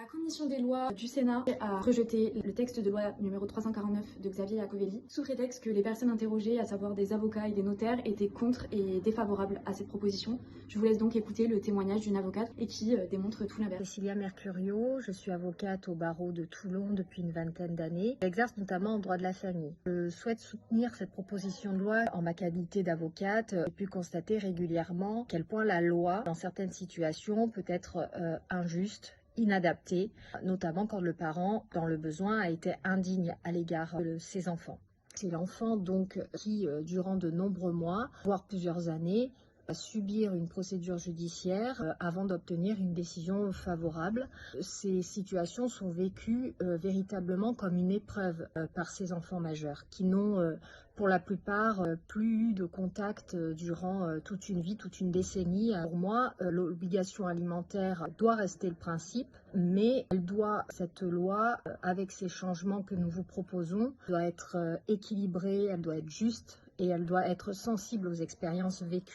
La commission des lois du Sénat a rejeté le texte de loi numéro 349 de Xavier Iacovelli sous prétexte que les personnes interrogées, à savoir des avocats et des notaires, étaient contre et défavorables à cette proposition. Je vous laisse donc écouter le témoignage d'une avocate et qui démontre tout l'inverse. Cécilia Mercurio, je suis avocate au barreau de Toulon depuis une vingtaine d'années. J'exerce notamment en droit de la famille. Je souhaite soutenir cette proposition de loi en ma qualité d'avocate. J'ai pu constater régulièrement à quel point la loi, dans certaines situations, peut être injuste, inadapté, notamment quand le parent, dans le besoin, a été indigne à l'égard de ses enfants. C'est l'enfant donc qui, durant de nombreux mois, voire plusieurs années, va subir une procédure judiciaire avant d'obtenir une décision favorable. Ces situations sont vécues véritablement comme une épreuve par ces enfants majeurs qui n'ont pour la plupart plus eu de contact durant toute une vie, toute une décennie. Pour moi, l'obligation alimentaire doit rester le principe, mais cette loi, avec ces changements que nous vous proposons, doit être équilibrée, elle doit être juste et elle doit être sensible aux expériences vécues.